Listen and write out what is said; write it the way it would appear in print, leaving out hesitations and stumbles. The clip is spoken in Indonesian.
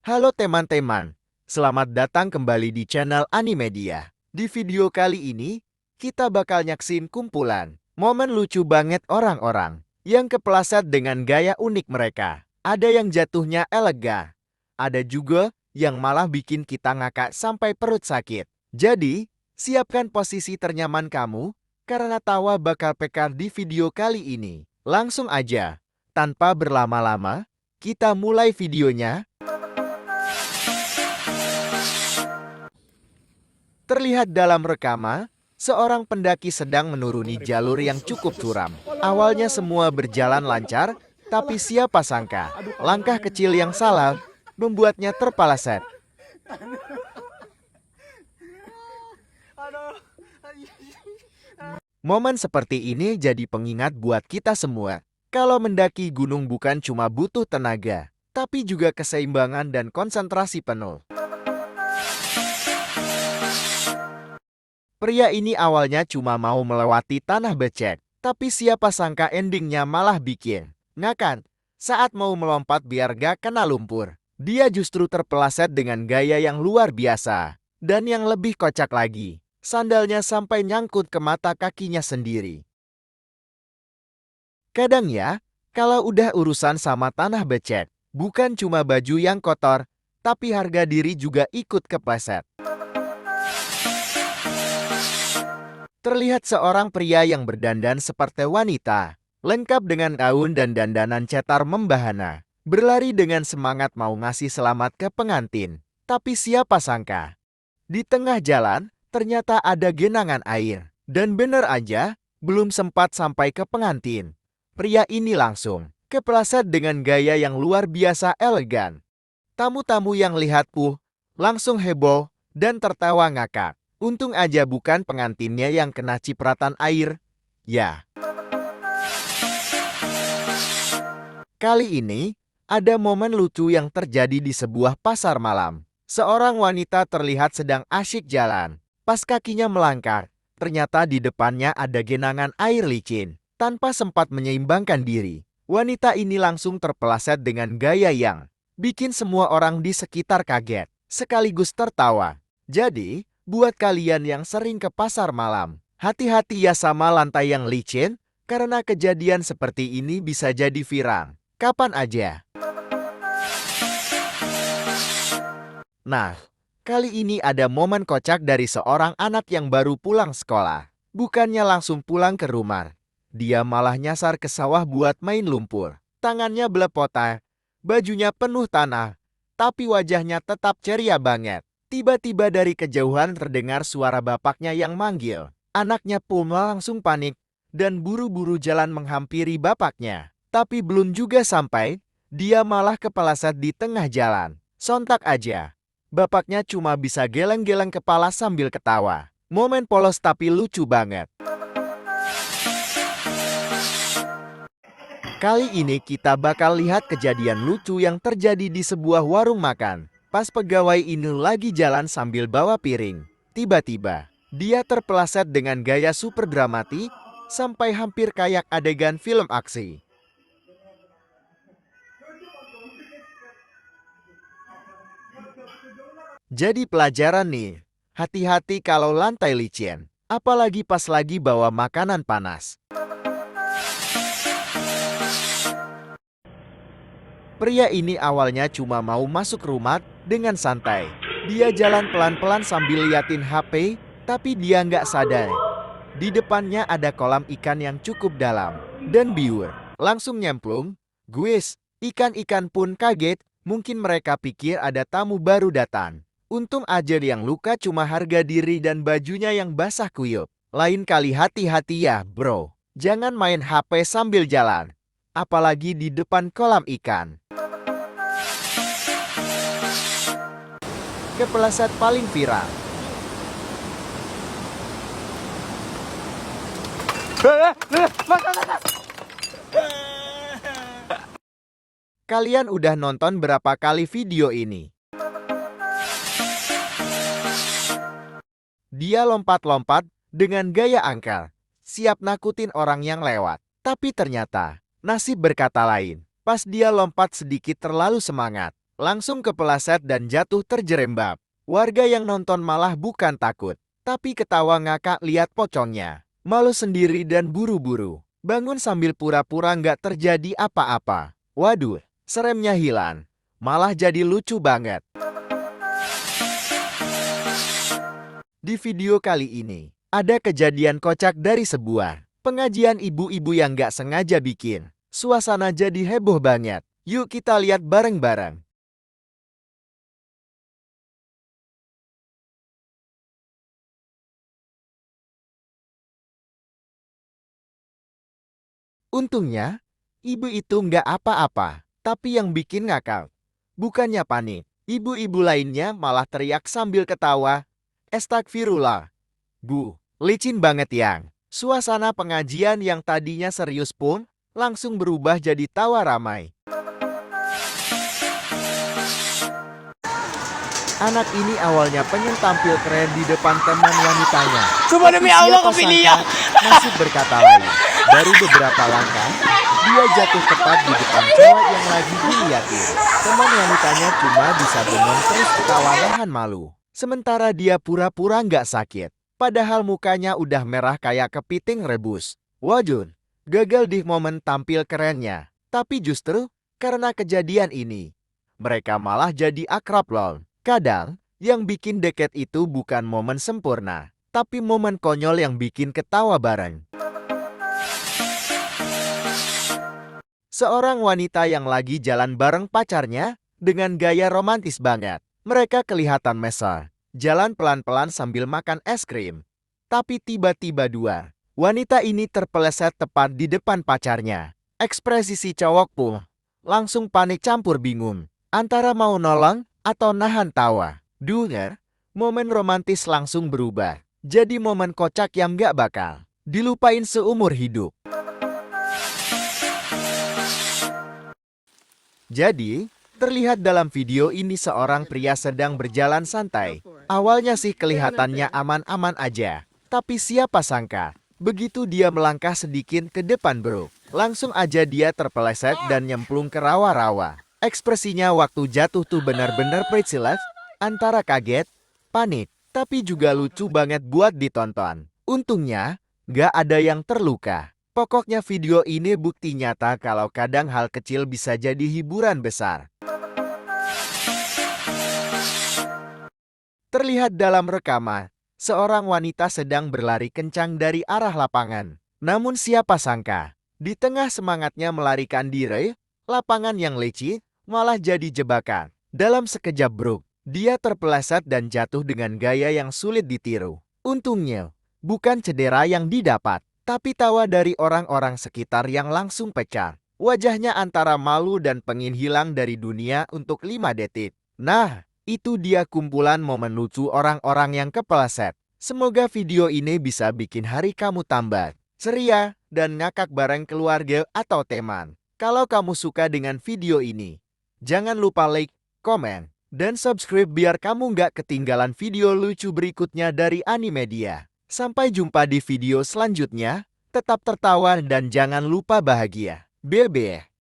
Halo teman-teman, selamat datang kembali di channel Animedia. Di video kali ini, kita bakal nyaksin kumpulan momen lucu banget orang-orang yang kepleset dengan gaya unik mereka. Ada yang jatuhnya elegan, ada juga yang malah bikin kita ngakak sampai perut sakit. Jadi, siapkan posisi ternyaman kamu, karena tawa bakal pekar di video kali ini. Langsung aja, tanpa berlama-lama, kita mulai videonya. Terlihat dalam rekaman, seorang pendaki sedang menuruni jalur yang cukup curam. Awalnya semua berjalan lancar, tapi siapa sangka, langkah kecil yang salah membuatnya terpeleset. Momen seperti ini jadi pengingat buat kita semua. Kalau mendaki gunung bukan cuma butuh tenaga, tapi juga keseimbangan dan konsentrasi penuh. Pria ini awalnya cuma mau melewati tanah becek, tapi siapa sangka endingnya malah bikin ngakak saat mau melompat biar gak kena lumpur. Dia justru terpeleset dengan gaya yang luar biasa. Dan yang lebih kocak lagi, sandalnya sampai nyangkut ke mata kakinya sendiri. Kadang ya, kalau udah urusan sama tanah becek, bukan cuma baju yang kotor, tapi harga diri juga ikut kepleset. Terlihat seorang pria yang berdandan seperti wanita, lengkap dengan gaun dan dandanan cetar membahana, berlari dengan semangat mau ngasih selamat ke pengantin. Tapi siapa sangka, di tengah jalan ternyata ada genangan air. Dan bener aja, belum sempat sampai ke pengantin, pria ini langsung kepleset dengan gaya yang luar biasa elegan. Tamu-tamu yang lihat langsung heboh dan tertawa ngakak. Untung aja bukan pengantinnya yang kena cipratan air. Ya. Kali ini, ada momen lucu yang terjadi di sebuah pasar malam. Seorang wanita terlihat sedang asyik jalan. Pas kakinya melangkah, ternyata di depannya ada genangan air licin. Tanpa sempat menyeimbangkan diri, wanita ini langsung terpeleset dengan gaya yang bikin semua orang di sekitar kaget, sekaligus tertawa. Jadi, buat kalian yang sering ke pasar malam, hati-hati ya sama lantai yang licin, karena kejadian seperti ini bisa jadi viral kapan aja. Nah, kali ini ada momen kocak dari seorang anak yang baru pulang sekolah. Bukannya langsung pulang ke rumah, dia malah nyasar ke sawah buat main lumpur. Tangannya belepotan, bajunya penuh tanah, tapi wajahnya tetap ceria banget. Tiba-tiba dari kejauhan terdengar suara bapaknya yang manggil. Anaknya pun langsung panik dan buru-buru jalan menghampiri bapaknya. Tapi belum juga sampai, dia malah kepeleset di tengah jalan. Sontak aja, bapaknya cuma bisa geleng-geleng kepala sambil ketawa. Momen polos tapi lucu banget. Kali ini kita bakal lihat kejadian lucu yang terjadi di sebuah warung makan. Pas pegawai ini lagi jalan sambil bawa piring, tiba-tiba dia terpeleset dengan gaya super dramatik sampai hampir kayak adegan film aksi. Jadi pelajaran nih, hati-hati kalau lantai licin, apalagi pas lagi bawa makanan panas. Pria ini awalnya cuma mau masuk rumah dengan santai. Dia jalan pelan-pelan sambil liatin HP, tapi dia nggak sadar. Di depannya ada kolam ikan yang cukup dalam dan biur. Langsung nyemplung, guys, ikan-ikan pun kaget, mungkin mereka pikir ada tamu baru datang. Untung aja yang luka cuma harga diri dan bajunya yang basah kuyup. Lain kali hati-hati ya bro, jangan main HP sambil jalan. Apalagi di depan kolam ikan. Kepeleset paling viral. Kalian udah nonton berapa kali video ini? Dia lompat-lompat dengan gaya angkel, siap nakutin orang yang lewat. Tapi ternyata, nasib berkata lain. Pas dia lompat sedikit terlalu semangat, langsung kepeleset dan jatuh terjerembab. Warga yang nonton malah bukan takut, tapi ketawa ngakak lihat pocongnya. Malu sendiri dan buru-buru bangun sambil pura-pura nggak terjadi apa-apa. Waduh, seremnya hilang. Malah jadi lucu banget. Di video kali ini, ada kejadian kocak dari sebuah pengajian ibu-ibu yang nggak sengaja bikin suasana jadi heboh banget. Yuk kita lihat bareng-bareng. Untungnya, ibu itu nggak apa-apa, tapi yang bikin ngakak. Bukannya panik, ibu-ibu lainnya malah teriak sambil ketawa. Astagfirullah. Bu, licin banget yang. Suasana pengajian yang tadinya serius pun langsung berubah jadi tawa ramai. Anak ini awalnya pengen tampil keren di depan teman wanitanya. Cuma demi Allah Siapa kepilih ya. sangka nasib berkata lain. Baru beberapa langkah, dia jatuh tepat di depan cewek yang lagi diliatin. Teman wanitanya cuma bisa bengong terus ketawa nahan malu. Sementara dia pura-pura nggak sakit. Padahal mukanya udah merah kayak kepiting rebus. Wajun, gagal di momen tampil kerennya. Tapi justru, karena kejadian ini, mereka malah jadi akrab lol. Kadang, yang bikin deket itu bukan momen sempurna, tapi momen konyol yang bikin ketawa bareng. Seorang wanita yang lagi jalan bareng pacarnya dengan gaya romantis banget. Mereka kelihatan mesra, jalan pelan-pelan sambil makan es krim. Tapi tiba-tiba dua wanita ini terpeleset tepat di depan pacarnya. Ekspresi si cowok pun langsung panik campur bingung antara mau nolong atau nahan tawa. Duh, momen romantis langsung berubah jadi momen kocak yang gak bakal dilupain seumur hidup. Jadi, terlihat dalam video ini seorang pria sedang berjalan santai. Awalnya sih kelihatannya aman-aman aja. Tapi siapa sangka, begitu dia melangkah sedikit ke depan bro, langsung aja dia terpeleset dan nyemplung ke rawa-rawa. Ekspresinya waktu jatuh tuh benar-benar priceless, antara kaget, panik, tapi juga lucu banget buat ditonton. Untungnya, gak ada yang terluka. Pokoknya video ini bukti nyata kalau kadang hal kecil bisa jadi hiburan besar. Terlihat dalam rekaman, seorang wanita sedang berlari kencang dari arah lapangan. Namun siapa sangka, di tengah semangatnya melarikan diri, lapangan yang licin malah jadi jebakan. Dalam sekejap bro, dia terpeleset dan jatuh dengan gaya yang sulit ditiru. Untungnya, bukan cedera yang didapat, tapi tawa dari orang-orang sekitar yang langsung pecah. Wajahnya antara malu dan pengen hilang dari dunia untuk 5 detik. Nah, itu dia kumpulan momen lucu orang-orang yang kepeleset. Semoga video ini bisa bikin hari kamu tambah ceria dan ngakak bareng keluarga atau teman. Kalau kamu suka dengan video ini, jangan lupa like, komen, dan subscribe biar kamu nggak ketinggalan video lucu berikutnya dari Animedia. Sampai jumpa di video selanjutnya, tetap tertawa dan jangan lupa bahagia. Bye-bye.